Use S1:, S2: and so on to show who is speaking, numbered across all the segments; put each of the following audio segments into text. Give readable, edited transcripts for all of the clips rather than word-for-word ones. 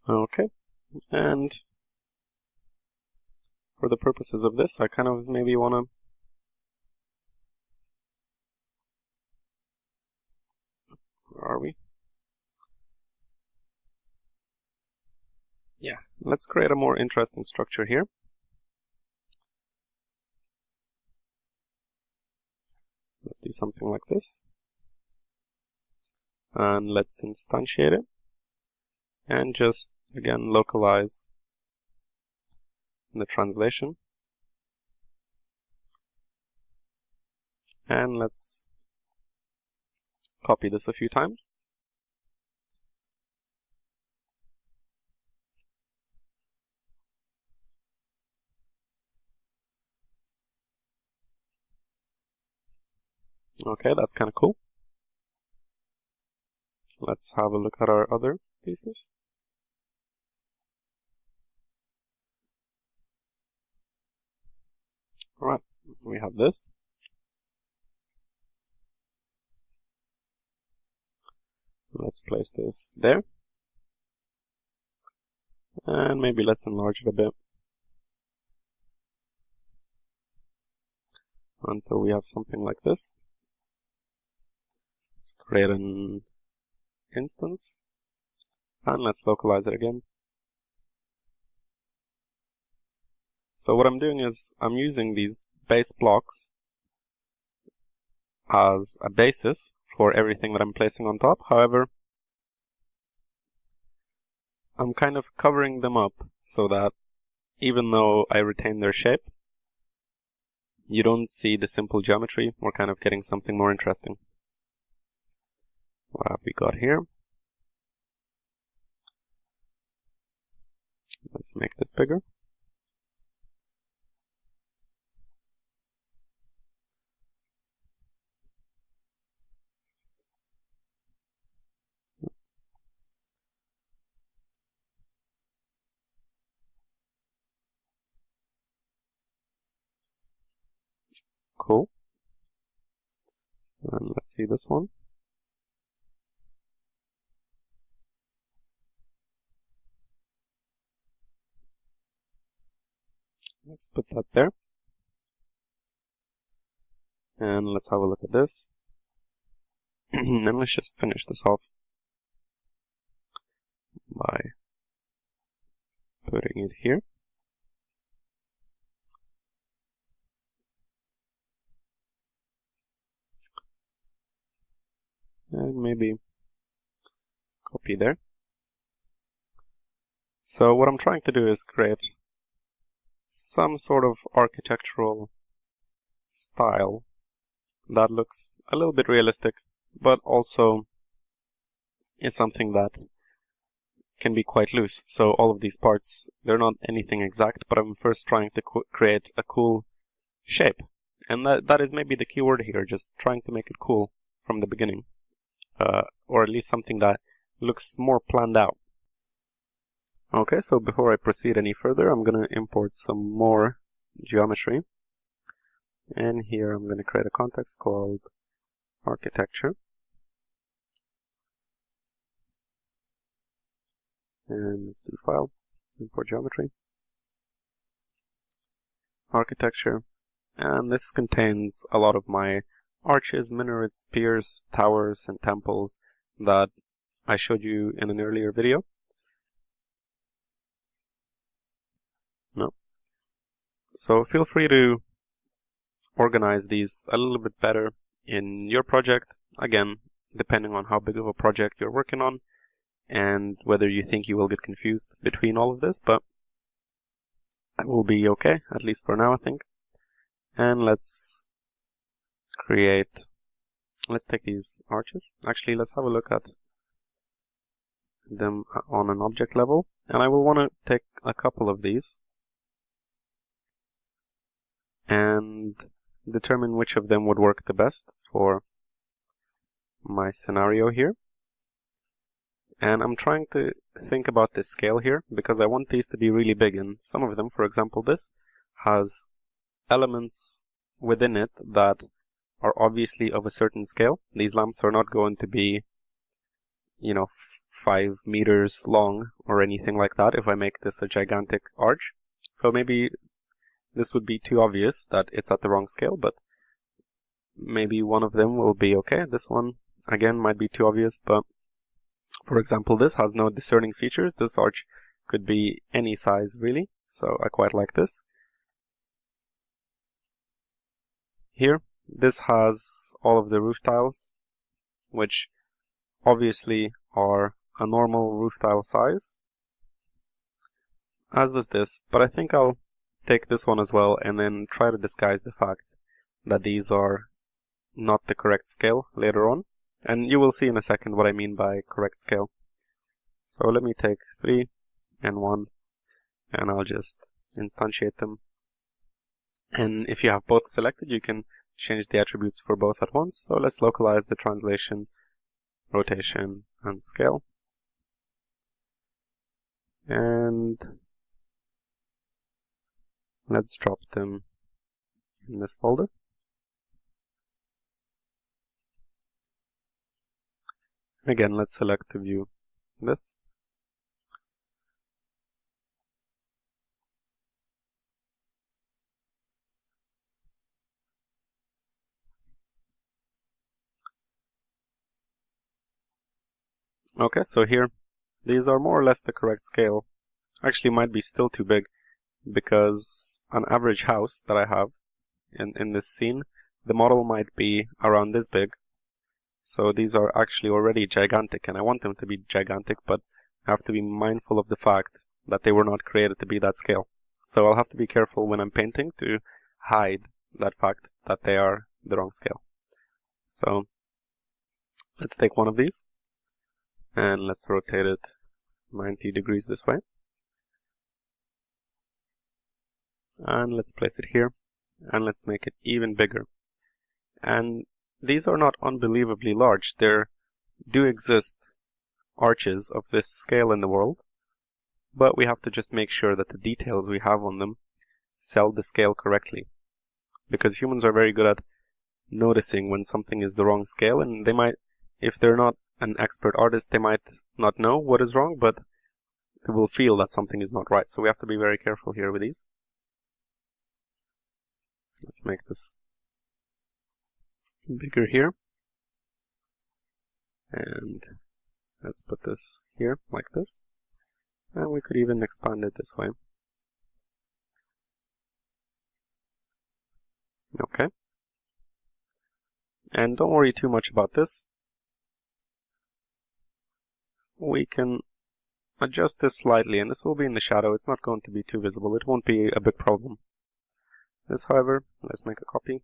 S1: Okay, and for the purposes of this, I kind of maybe want to let's create a more interesting structure here. Let's do something like this. And let's instantiate it. And just, again, localize the translation. And let's copy this a few times. Okay, that's kind of cool. Let's have a look at our other pieces. Alright, we have this. Let's place this there. And maybe let's enlarge it a bit until we have something like this. Let's create an instance and let's localize it again. So what I'm doing is I'm using these base blocks as a basis for everything that I'm placing on top. However, I'm kind of covering them up so that even though I retain their shape, you don't see the simple geometry. We're kind of getting something more interesting. What have we got here? Let's make this bigger. Cool. And let's see this one. Let's put that there. And let's have a look at this. And let's just finish this off by putting it here. And maybe copy there. So what I'm trying to do is create some sort of architectural style that looks a little bit realistic, but also is something that can be quite loose. So all of these parts, they're not anything exact, but I'm first trying to create a cool shape. And that is maybe the key word here, just trying to make it cool from the beginning. Or at least something that looks more planned out. Okay, so before I proceed any further, I'm going to import some more geometry. And here I'm going to create a context called architecture. And let's do file, import geometry, architecture. And this contains a lot of my arches, minarets, piers, towers, and temples that I showed you in an earlier video. So feel free to organize these a little bit better in your project, again, depending on how big of a project you're working on and whether you think you will get confused between all of this, but it will be okay, at least for now, I think. And let's take these arches. Actually, let's have a look at them on an object level, and I will want to take a couple of these and determine which of them would work the best for my scenario here. And I'm trying to think about this scale here because I want these to be really big, and some of them, for example this, has elements within it that are obviously of a certain scale. These lamps are not going to be 5 meters long or anything like that if I make this a gigantic arch. So maybe this would be too obvious that it's at the wrong scale, but maybe one of them will be okay. This one, again, might be too obvious, but for example, this has no discerning features. This arch could be any size, really, so I quite like this. Here, this has all of the roof tiles, which obviously are a normal roof tile size, as does this, but I think I'll take this one as well and then try to disguise the fact that these are not the correct scale later on, and you will see in a second what I mean by correct scale. So let me take 3 and 1 and I'll just instantiate them, and if you have both selected you can change the attributes for both at once. So let's localize the translation, rotation, and scale, and let's drop them in this folder. Again, let's select to view this. Okay, so here, these are more or less the correct scale. Actually, might be still too big, because an average house that I have in this scene, the model might be around this big. So these are actually already gigantic, and I want them to be gigantic, but I have to be mindful of the fact that they were not created to be that scale. So I'll have to be careful when I'm painting to hide that fact that they are the wrong scale. So let's take one of these, and let's rotate it 90 degrees this way. And let's place it here, and let's make it even bigger. And these are not unbelievably large. There do exist arches of this scale in the world, but we have to just make sure that the details we have on them sell the scale correctly, because humans are very good at noticing when something is the wrong scale, and they might, if they're not an expert artist, they might not know what is wrong, but they will feel that something is not right. So we have to be very careful here with these. Let's make this bigger here, and let's put this here like this, and we could even expand it this way. Okay, and don't worry too much about this. We can adjust this slightly, and this will be in the shadow. It's not going to be too visible. It won't be a big problem. This, however, let's make a copy,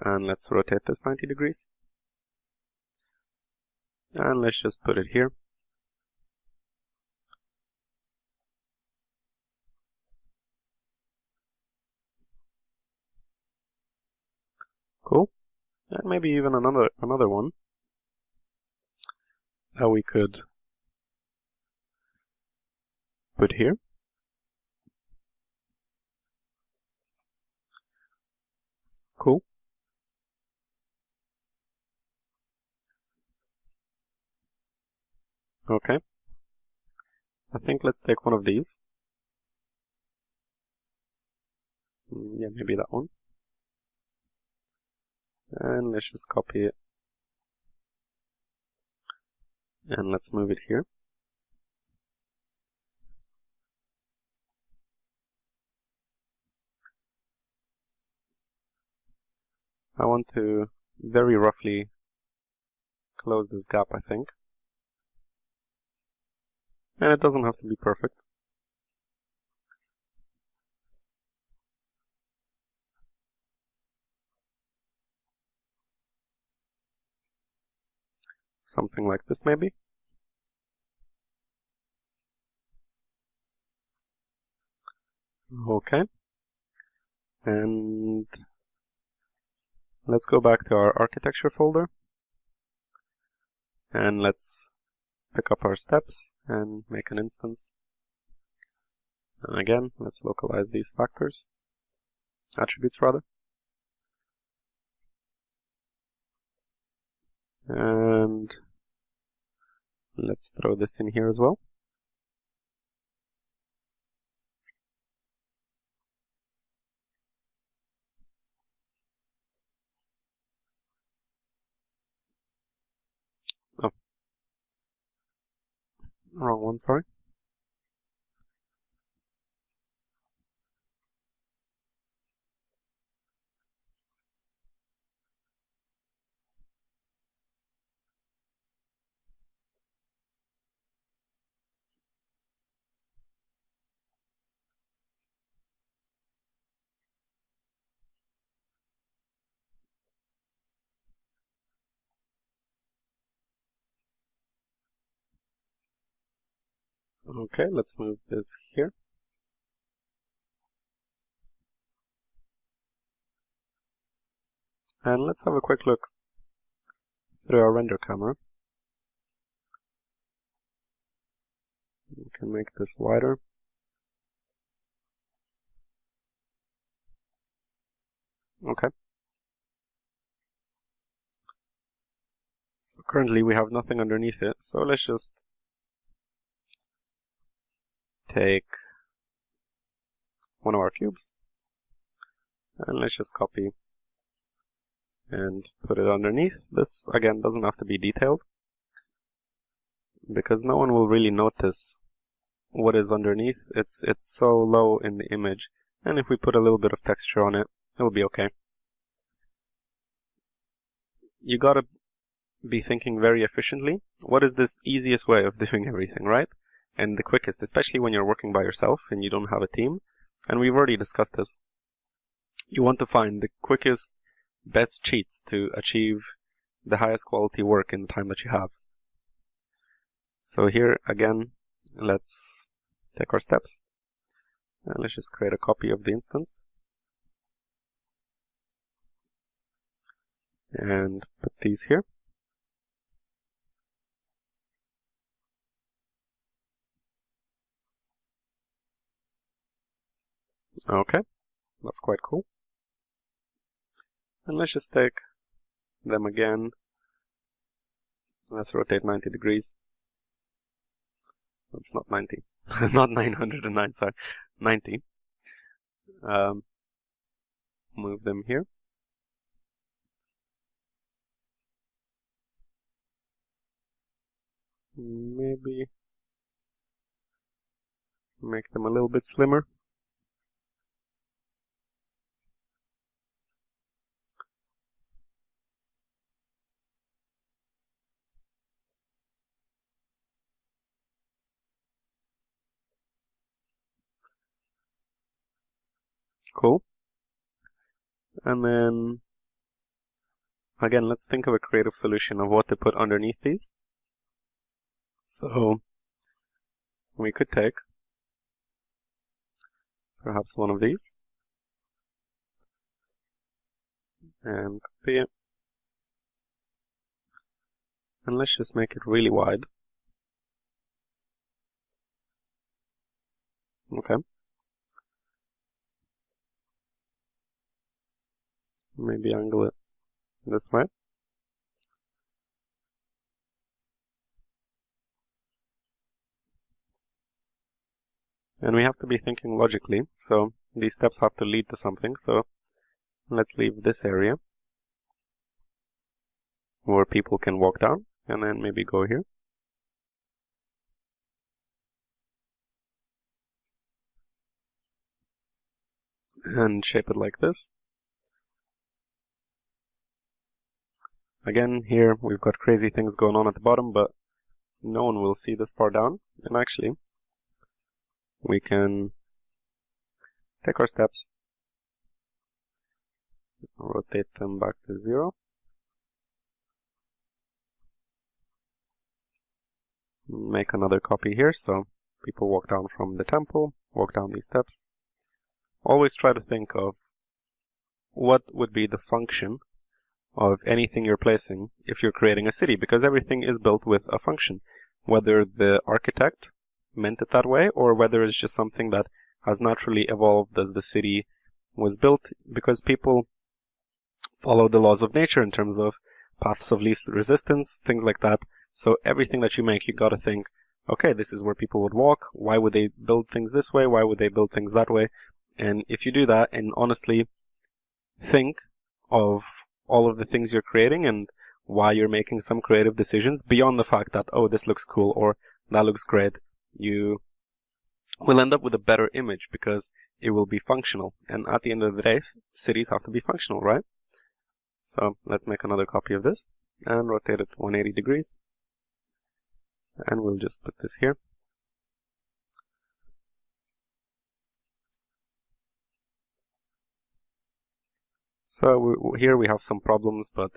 S1: and let's rotate this 90 degrees, and let's just put it here. Cool. And maybe even another one that we could put here. Cool. Okay. I think let's take one of these. Yeah, maybe that one. And let's just copy it. And let's move it here. I want to very roughly close this gap, I think. And it doesn't have to be perfect. Something like this, maybe. Okay. And let's go back to our architecture folder. And let's pick up our steps and make an instance. And again, let's localize these factors, attributes rather. And Let's throw this in here as well. Oh, wrong one, sorry. Okay, let's move this here. And let's have a quick look through our render camera. We can make this wider. Okay. So currently we have nothing underneath it, so let's just take one of our cubes and let's just copy and put it underneath. This again doesn't have to be detailed because no one will really notice what is underneath. It's so low in the image, and if we put a little bit of texture on it, it'll be okay. You gotta be thinking very efficiently. What is this easiest way of doing everything, right? And the quickest, especially when you're working by yourself and you don't have a team. And we've already discussed this. You want to find the quickest, best cheats to achieve the highest quality work in the time that you have. So here again, let's take our steps and let's just create a copy of the instance and put these here. Okay, that's quite cool. And let's just take them again. Let's rotate 90 degrees. Oops, not 90. Not 909, sorry. 90. Move them here. Maybe make them a little bit slimmer. Cool. And then, again, let's think of a creative solution of what to put underneath these. So, we could take perhaps one of these and copy it. And let's just make it really wide. Okay. Maybe angle it this way. And we have to be thinking logically, so these steps have to lead to something. So let's leave this area where people can walk down, and then maybe go here. And shape it like this. Again, here we've got crazy things going on at the bottom, but no one will see this far down. And actually, we can take our steps, rotate them back to 0. Make another copy here, so people walk down from the temple, walk down these steps. Always try to think of what would be the function of anything you're placing if you're creating a city, because everything is built with a function, whether the architect meant it that way or whether it's just something that has naturally evolved as the city was built, because people follow the laws of nature in terms of paths of least resistance, things like that. So everything that you make, you gotta think, okay, this is where people would walk. Why would they build things this way? Why would they build things that way? And if you do that and honestly think of all of the things you're creating and why you're making some creative decisions beyond the fact that, oh, this looks cool or that looks great, you will end up with a better image because it will be functional. And at the end of the day, cities have to be functional, right? So let's make another copy of this and rotate it 180 degrees. And we'll just put this here. So here we have some problems, but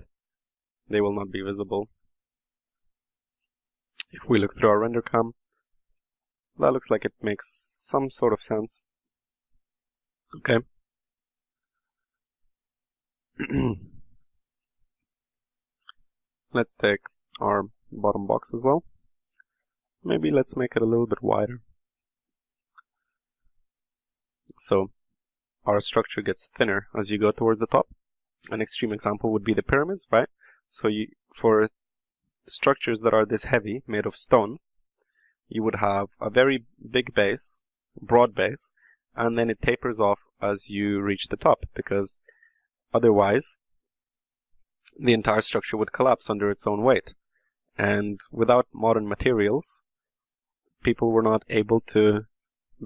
S1: they will not be visible. If we look through our render cam, that looks like it makes some sort of sense. Okay. Let's take our bottom box as well. Maybe let's make it a little bit wider. So our structure gets thinner as you go towards the top. An extreme example would be the pyramids, right? So for structures that are this heavy, made of stone, you would have a very big base, broad base, and then it tapers off as you reach the top, because otherwise the entire structure would collapse under its own weight. And without modern materials, people were not able to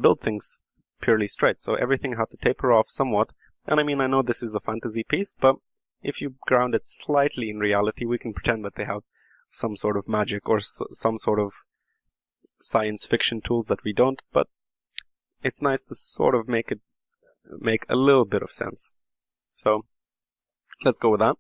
S1: build things purely straight. So everything had to taper off somewhat. And I mean, I know this is a fantasy piece, but if you ground it slightly in reality, we can pretend that they have some sort of magic or some sort of science fiction tools that we don't, but it's nice to sort of make a little bit of sense. So let's go with that.